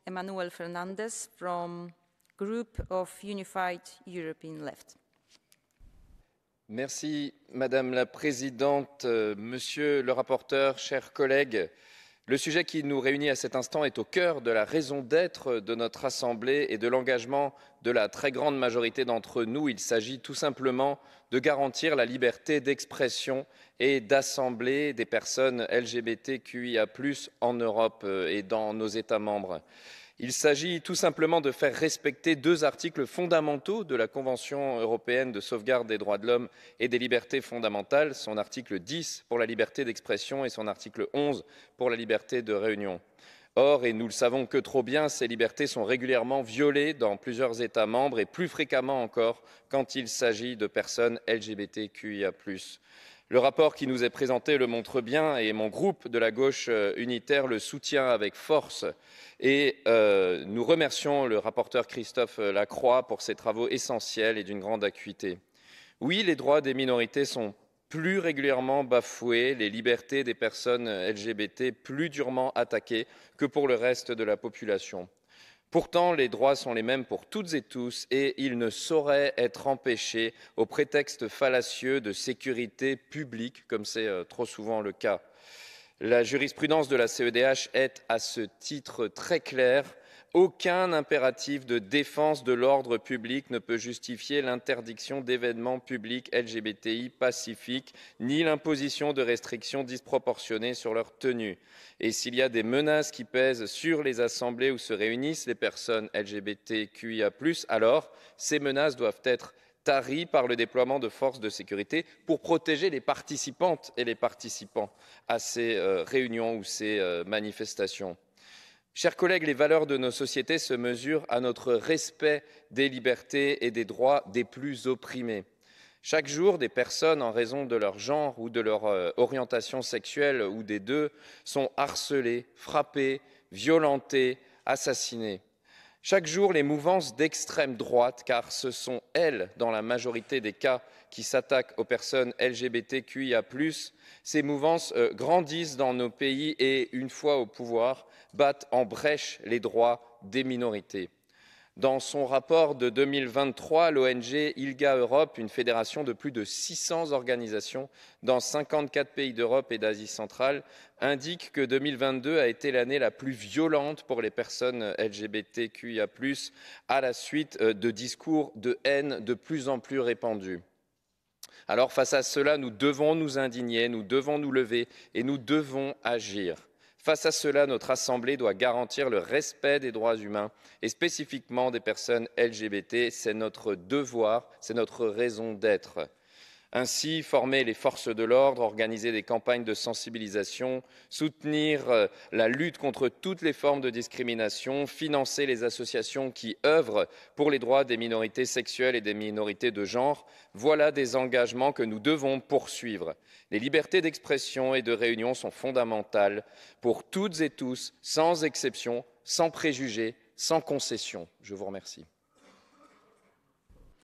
Emmanuel Fernandez from Group of Unified European Left. Merci Madame la Présidente, Monsieur le rapporteur, chers collègues. Le sujet qui nous réunit à cet instant est au cœur de la raison d'être de notre Assemblée et de l'engagement de la très grande majorité d'entre nous. Il s'agit tout simplement de garantir la liberté d'expression et d'assemblée des personnes LGBTQIA+ en Europe et dans nos États membres. Il s'agit tout simplement de faire respecter deux articles fondamentaux de la Convention européenne de sauvegarde des droits de l'homme et des libertés fondamentales, son article 10 pour la liberté d'expression et son article 11 pour la liberté de réunion. Or, et nous le savons que trop bien, ces libertés sont régulièrement violées dans plusieurs États membres et plus fréquemment encore quand il s'agit de personnes LGBTQIA+. Le rapport qui nous est présenté le montre bien et mon groupe de la gauche unitaire le soutient avec force. Et nous remercions le rapporteur Christophe Lacroix pour ses travaux essentiels et d'une grande acuité. Oui, les droits des minorités sont plus régulièrement bafoués, les libertés des personnes LGBT plus durement attaquées que pour le reste de la population. Pourtant, les droits sont les mêmes pour toutes et tous et ils ne sauraient être empêchés au prétexte fallacieux de sécurité publique, comme c'est trop souvent le cas. La jurisprudence de la CEDH est à ce titre très claire. Aucun impératif de défense de l'ordre public ne peut justifier l'interdiction d'événements publics LGBTI pacifiques, ni l'imposition de restrictions disproportionnées sur leur tenue. Et s'il y a des menaces qui pèsent sur les assemblées où se réunissent les personnes LGBTQIA+, alors ces menaces doivent être taries par le déploiement de forces de sécurité pour protéger les participantes et les participants à ces réunions ou ces manifestations. Chers collègues, les valeurs de nos sociétés se mesurent à notre respect des libertés et des droits des plus opprimés. Chaque jour, des personnes, en raison de leur genre ou de leur orientation sexuelle ou des deux, sont harcelées, frappées, violentées, assassinées. Chaque jour, les mouvances d'extrême droite, car ce sont elles, dans la majorité des cas, qui s'attaquent aux personnes LGBTQIA+, ces mouvances grandissent dans nos pays et, une fois au pouvoir, battent en brèche les droits des minorités. Dans son rapport de 2023, l'ONG ILGA Europe, une fédération de plus de 600 organisations dans 54 pays d'Europe et d'Asie centrale, indique que 2022 a été l'année la plus violente pour les personnes LGBTQIA+, à la suite de discours de haine de plus en plus répandus. Alors face à cela, nous devons nous indigner, nous devons nous lever et nous devons agir. Face à cela, notre Assemblée doit garantir le respect des droits humains et spécifiquement des personnes LGBT. C'est notre devoir, c'est notre raison d'être. Ainsi, former les forces de l'ordre, organiser des campagnes de sensibilisation, soutenir la lutte contre toutes les formes de discrimination, financer les associations qui œuvrent pour les droits des minorités sexuelles et des minorités de genre, voilà des engagements que nous devons poursuivre. Les libertés d'expression et de réunion sont fondamentales pour toutes et tous, sans exception, sans préjugés, sans concession. Je vous remercie.